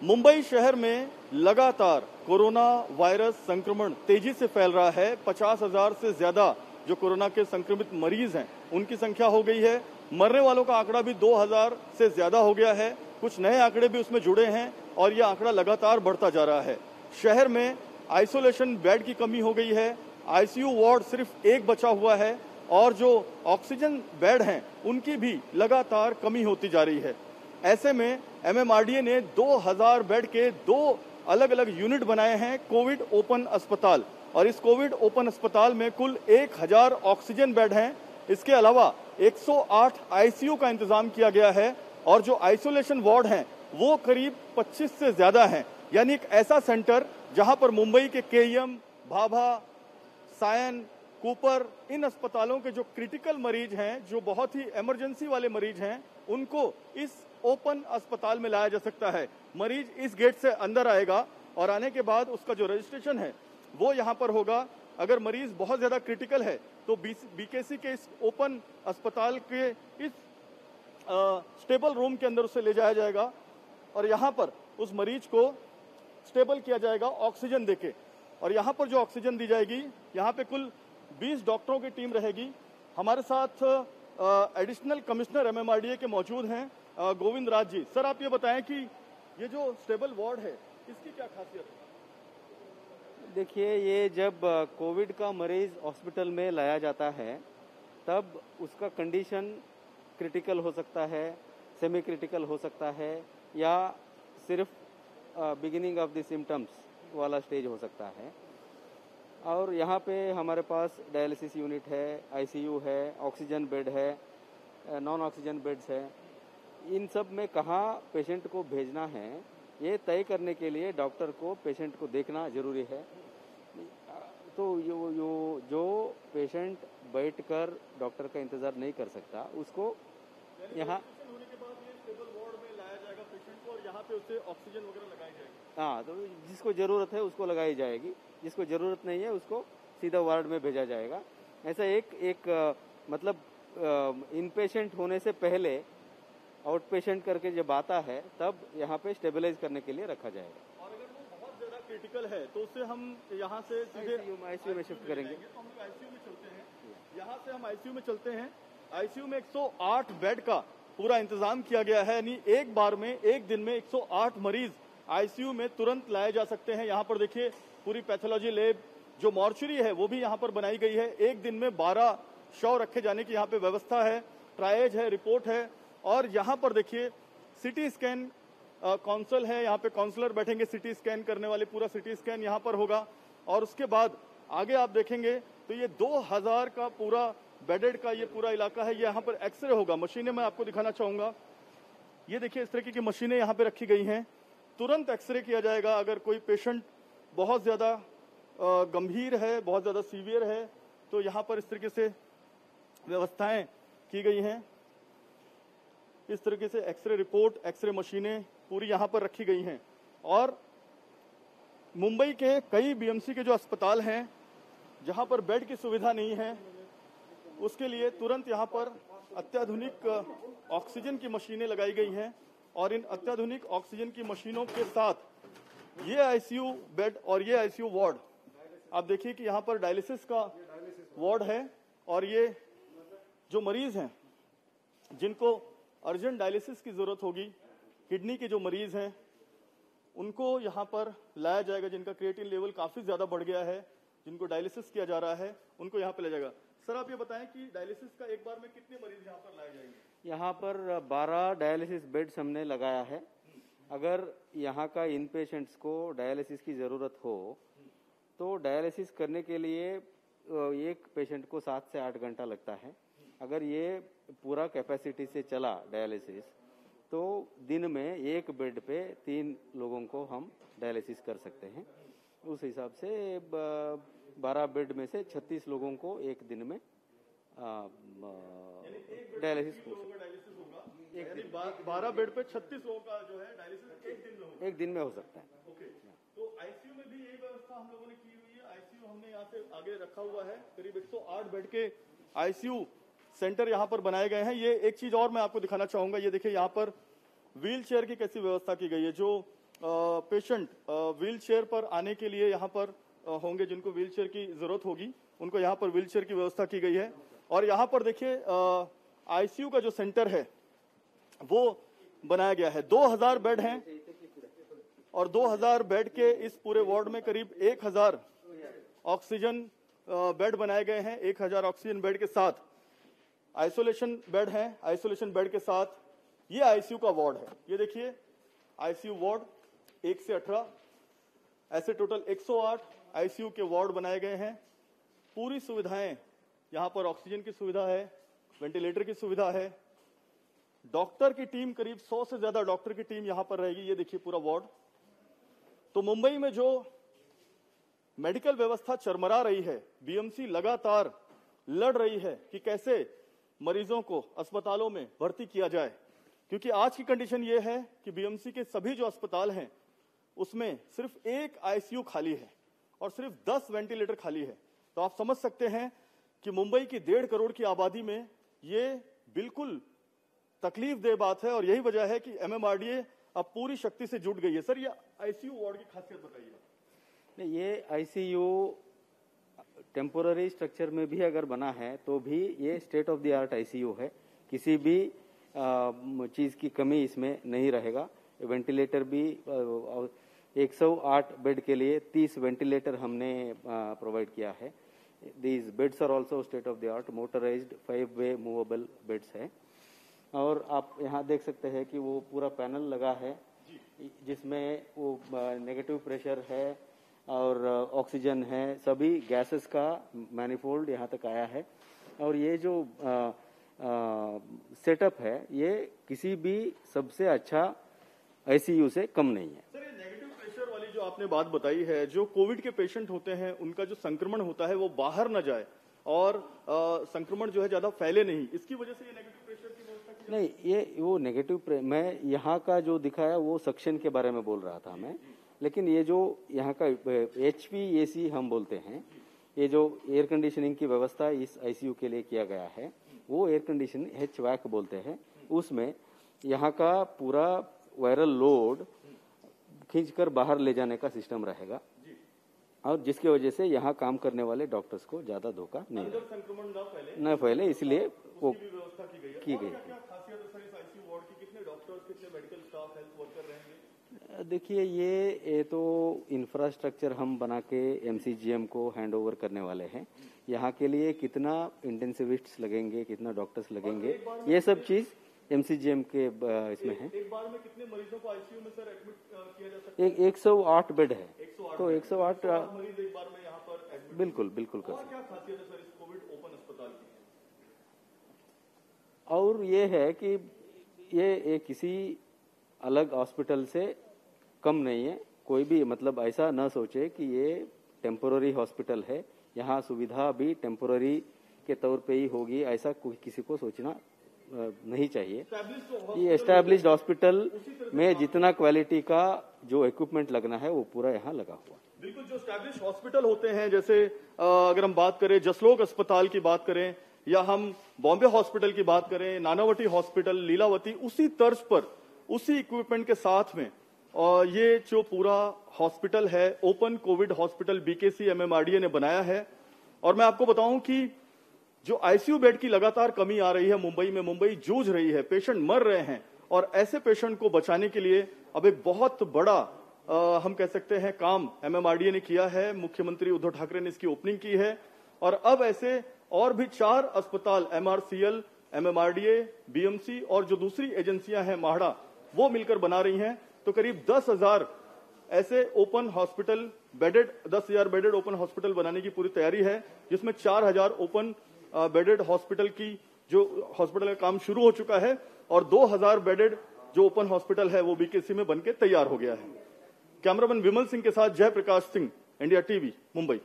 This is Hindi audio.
मुंबई शहर में लगातार कोरोना वायरस संक्रमण तेजी से फैल रहा है। 50,000 से ज्यादा जो कोरोना के संक्रमित मरीज हैं उनकी संख्या हो गई है। मरने वालों का आंकड़ा भी 2,000 से ज्यादा हो गया है। कुछ नए आंकड़े भी उसमें जुड़े हैं और यह आंकड़ा लगातार बढ़ता जा रहा है। शहर में आइसोलेशन बेड की कमी हो गई है। आईसीयू वार्ड सिर्फ एक बचा हुआ है और जो ऑक्सीजन बेड हैं उनकी भी लगातार कमी होती जा रही है। ऐसे में एमएमआरडीए ने 2,000 बेड के 2 अलग अलग यूनिट बनाए हैं कोविड ओपन अस्पताल, और इस कोविड ओपन अस्पताल में कुल 1,000 ऑक्सीजन बेड हैं। इसके अलावा 108 आईसीयू का इंतजाम किया गया है और जो आइसोलेशन वार्ड हैं वो करीब 25 से ज्यादा हैं। यानी एक ऐसा सेंटर जहां पर मुंबई के केईएम, भाभा, सायन, कूपर, इन अस्पतालों के जो क्रिटिकल मरीज हैं, जो बहुत ही इमरजेंसी वाले मरीज हैं, उनको इस ओपन अस्पताल में लाया जा सकता है। मरीज इस गेट से अंदर आएगा और आने के बाद उसका जो रजिस्ट्रेशन है वो यहाँ पर होगा। अगर मरीज बहुत ज्यादा क्रिटिकल है तो बीकेसी के इस ओपन अस्पताल के इस स्टेबल रूम के अंदर उसे ले जाया जाएगा और यहाँ पर उस मरीज को स्टेबल किया जाएगा ऑक्सीजन देके। और यहाँ पर जो ऑक्सीजन दी जाएगी, यहाँ पे कुल 20 डॉक्टरों की टीम रहेगी। हमारे साथ एडिशनल कमिश्नर एमएमआरडीए के मौजूद हैं गोविंद राज जी। सर, आप ये बताएं कि ये जो स्टेबल वार्ड है इसकी क्या खासियत है? देखिए, ये जब कोविड का मरीज हॉस्पिटल में लाया जाता है तब उसका कंडीशन क्रिटिकल हो सकता है, सेमी क्रिटिकल हो सकता है, या सिर्फ बिगिनिंग ऑफ द सिम्टम्स वाला स्टेज हो सकता है। और यहाँ पे हमारे पास डायलिसिस यूनिट है, आईसीयू है, ऑक्सीजन बेड है, नॉन ऑक्सीजन बेड्स है। इन सब में कहाँ पेशेंट को भेजना है ये तय करने के लिए डॉक्टर को पेशेंट को देखना जरूरी है। तो जो पेशेंट बैठकर डॉक्टर का इंतजार नहीं कर सकता उसको यहाँ होने के बाद ये स्टेबल वार्ड में लाया जाएगा पेशेंट को और यहाँ पे उसे ऑक्सीजन वगैरह लगाई जाएगी। हाँ, तो जिसको जरूरत है उसको लगाई जाएगी, जिसको जरूरत नहीं है उसको सीधा वार्ड में भेजा जाएगा। ऐसा एक मतलब इन पेशेंट होने से पहले आउट पेशेंट करके जब आता है तब यहाँ पे स्टेबलाइज करने के लिए रखा जाएगा। और अगर वो बहुत ज्यादा क्रिटिकल है तो उसे हम यहाँ से सीधे आईसीयू में शिफ्ट करेंगे। तो हम आईसीयू में चलते हैं, यहाँ से हम आईसीयू में चलते हैं। आईसीयू में 108 बेड का पूरा इंतजाम किया गया है, यानी एक बार में एक दिन में 108 मरीज आईसीयू में तुरंत लाए जा सकते हैं। यहाँ पर देखिए पूरी पैथोलॉजी लैब, जो मॉर्चरी है वो भी यहाँ पर बनाई गई है। एक दिन में 12 शव रखे जाने की यहाँ पे व्यवस्था है, ट्रायज है, रिपोर्ट है। और यहाँ पर देखिए सिटी स्कैन काउंसिल है, यहाँ पे काउंसलर बैठेंगे सिटी स्कैन करने वाले, पूरा सिटी स्कैन यहाँ पर होगा। और उसके बाद आगे आप देखेंगे तो ये 2,000 का पूरा बेडेड का ये पूरा इलाका है। ये यहाँ पर एक्सरे होगा, मशीनें मैं आपको दिखाना चाहूंगा। ये देखिए इस तरीके की मशीनें यहाँ पे रखी गई हैं, तुरंत एक्सरे किया जाएगा। अगर कोई पेशेंट बहुत ज्यादा गंभीर है, बहुत ज्यादा सीवियर है, तो यहाँ पर इस तरीके से व्यवस्थाएं की गई हैं। इस तरीके से एक्सरे रिपोर्ट, एक्सरे मशीनें पूरी यहाँ पर रखी गई हैं। और मुंबई के कई बीएमसी के जो अस्पताल हैं जहाँ पर बेड की सुविधा नहीं है, उसके लिए तुरंत यहाँ पर अत्याधुनिक ऑक्सीजन की मशीनें लगाई गई हैं। और इन अत्याधुनिक ऑक्सीजन की मशीनों के साथ ये आईसीयू बेड और ये आईसीयू वार्ड, आप देखिए कि यहाँ पर डायलिसिस का वार्ड है। और ये जो मरीज हैं जिनको अर्जेंट डायलिसिस की जरूरत होगी, किडनी के जो मरीज हैं उनको यहाँ पर लाया जाएगा, जिनका क्रिएटिन लेवल काफी ज्यादा बढ़ गया है, जिनको डायलिसिस किया जा रहा है, उनको यहाँ पे ले जाएगा। सर, आप ये बताएं कि डायलिसिस का एक बार में कितने मरीज यहाँ पर लाए जाएंगे? यहाँ पर 12 डायलिसिस बेड्स हमने लगाया है। अगर यहाँ का इन पेशेंट्स को डायलिसिस की जरूरत हो तो डायलिसिस करने के लिए एक पेशेंट को 7 से 8 घंटा लगता है। अगर ये पूरा कैपेसिटी से चला डायलिसिस तो दिन में एक बेड पे 3 लोगों को हम डायलिसिस कर सकते हैं। उस हिसाब से 12 बेड में से 36 लोगों को एक दिन में डायलिसिस होगा। 12 बेड पे 36 लोगों का जो है डायलिसिस एक दिन में हो सकता है। ओके, तो आईसीयू में भी यही व्यवस्था हम लोगों ने की हुई है। आईसीयू हमने यहाँ से आगे रखा हुआ है, करीब 108 बेड के आईसीयू सेंटर यहाँ पर बनाए गए हैं। ये एक चीज और मैं आपको दिखाना चाहूंगा, ये देखिए यहाँ पर व्हील चेयर की कैसी व्यवस्था की गई है। जो पेशेंट व्हील चेयर पर आने के लिए यहाँ पर होंगे, जिनको व्हील चेयर की जरूरत होगी उनको यहाँ पर व्हील चेयर की व्यवस्था की गई है। और यहाँ पर देखिए आईसीयू का जो सेंटर है वो बनाया गया है। 2000 बेड हैं और 2000 बेड के इस पूरे वार्ड में करीब 1000 ऑक्सीजन बेड बनाए गए हैं। 1000 ऑक्सीजन बेड के साथ आइसोलेशन बेड हैं। आइसोलेशन बेड के साथ ये आईसीयू का वार्ड है। ये देखिए आईसीयू वार्ड 1 से 18 ऐसे टोटल 108 आईसीयू के वार्ड बनाए गए हैं। पूरी सुविधाएं यहाँ पर, ऑक्सीजन की सुविधा है, वेंटिलेटर की सुविधा है, डॉक्टर की टीम, करीब 100 से ज्यादा डॉक्टर की टीम यहाँ पर रहेगी। ये देखिए पूरा वार्ड। तो मुंबई में जो मेडिकल व्यवस्था चरमरा रही है, बीएमसी लगातार लड़ रही है कि कैसे मरीजों को अस्पतालों में भर्ती किया जाए, क्योंकि आज की कंडीशन ये है कि बीएमसी के सभी जो अस्पताल हैं उसमें सिर्फ 1 आईसीयू खाली है और सिर्फ 10 वेंटिलेटर खाली है। तो आप समझ सकते हैं कि मुंबई की 1.5 करोड़ की आबादी में ये बिल्कुल तकलीफ दे बात है और यही वजह है कि एमएमआरडीए अब पूरी शक्ति से जुट गई है। सर, ये आईसीयू वार्ड की खासियत बताइए। नहीं, ये आईसीयू टेम्पोररी स्ट्रक्चर में भी अगर बना है तो भी ये state of the art ICU है। किसी भी चीज की कमी इसमें नहीं रहेगा। वेंटिलेटर भी 108 बेड के लिए 30 वेंटिलेटर हमने प्रोवाइड किया है। These beds are also state of the art, motorised 5-वे मूवेबल बेड्स है। और आप यहाँ देख सकते हैं कि वो पूरा पैनल लगा है जिसमें वो नेगेटिव प्रेशर है और ऑक्सीजन है, सभी गैसेस का मैनिफोल्ड यहाँ तक आया है। और ये जो सेटअप है ये किसी भी सबसे अच्छा आईसीयू से कम नहीं है। सर, ये नेगेटिव प्रेशर वाली जो आपने बात बताई है, जो कोविड के पेशेंट होते हैं उनका जो संक्रमण होता है वो बाहर न जाए और संक्रमण जो है ज्यादा फैले नहीं, इसकी वजह से ये नेगेटिव प्रेशर की व्यवस्था की नहीं, ये वो नेगेटिव मैं यहाँ का जो दिखाया वो सक्शन के बारे में बोल रहा था मैं, लेकिन ये जो यहाँ का HVAC हम बोलते हैं, ये जो एयर कंडीशनिंग की व्यवस्था इस आईसीयू के लिए किया गया है वो एयर कंडीशनिंग HVAC बोलते हैं। उसमें यहाँ का पूरा वायरल लोड खींचकर बाहर ले जाने का सिस्टम रहेगा और जिसकी वजह से यहाँ काम करने वाले डॉक्टर्स को ज्यादा धोखा नहीं संक्रमण न फैले, इसलिए वो व्यवस्था की गई है। देखिए ये तो इंफ्रास्ट्रक्चर हम बना के एमसीजीएम को हैंड ओवर करने वाले हैं। यहाँ के लिए कितना इंटेंसिविस्ट्स लगेंगे, कितना डॉक्टर्स लगेंगे, ये सब चीज एमसीजीएम के इसमें है। एक बार में कितने मरीजों को आईसीयू में सर एडमिट किया जा सकता है? 108 बेड है। 108 तो 108 मरीज एक बार में यहाँ पर एडमिट। बिल्कुल बिल्कुल कर सकते। क्या खासियत है सर इस कोविड ओपन अस्पताल की? और ये है कि ये किसी अलग हॉस्पिटल से कम नहीं है। कोई भी मतलब ऐसा न सोचे कि ये टेम्पोररी हॉस्पिटल है, यहाँ सुविधा भी टेम्पोररी के तौर पे ही होगी, ऐसा किसी को सोचना नहीं चाहिए। ये एस्टैब्लिश्ड हॉस्पिटल में जितना क्वालिटी का जो इक्विपमेंट लगना है वो पूरा यहाँ लगा हुआ। बिल्कुल, जो एस्टैब्लिश्ड हॉस्पिटल होते हैं, जैसे अगर हम बात करें जसलोक अस्पताल की बात करें या हम बॉम्बे हॉस्पिटल की बात करें, नानावटी हॉस्पिटल, लीलावती, उसी तर्ज पर उसी इक्विपमेंट के साथ में और ये जो पूरा हॉस्पिटल है open Covid hospital BKC MMRDA ने बनाया है। और मैं आपको बताऊं कि जो आईसीयू बेड की लगातार कमी आ रही है मुंबई में, मुंबई जूझ रही है, पेशेंट मर रहे हैं और ऐसे पेशेंट को बचाने के लिए अब एक बहुत बड़ा हम कह सकते हैं काम एमएमआरडीए ने किया है। मुख्यमंत्री उद्धव ठाकरे ने इसकी ओपनिंग की है और अब ऐसे और भी 4 अस्पताल एमआरसीएल, एमएमआरडीए, बीएमसी और जो दूसरी एजेंसियां हैं माहड़ा, वो मिलकर बना रही हैं। तो करीब 10,000 ऐसे open hospital bedded, 10,000 bedded open hospital बनाने की पूरी तैयारी है, जिसमें 4,000 ओपन बेडेड हॉस्पिटल की जो हॉस्पिटल का काम शुरू हो चुका है और 2,000 बेडेड जो ओपन हॉस्पिटल है वो बीकेसी में बनके तैयार हो गया है। कैमरामैन विमल सिंह के साथ जयप्रकाश सिंह, इंडिया टीवी, मुंबई।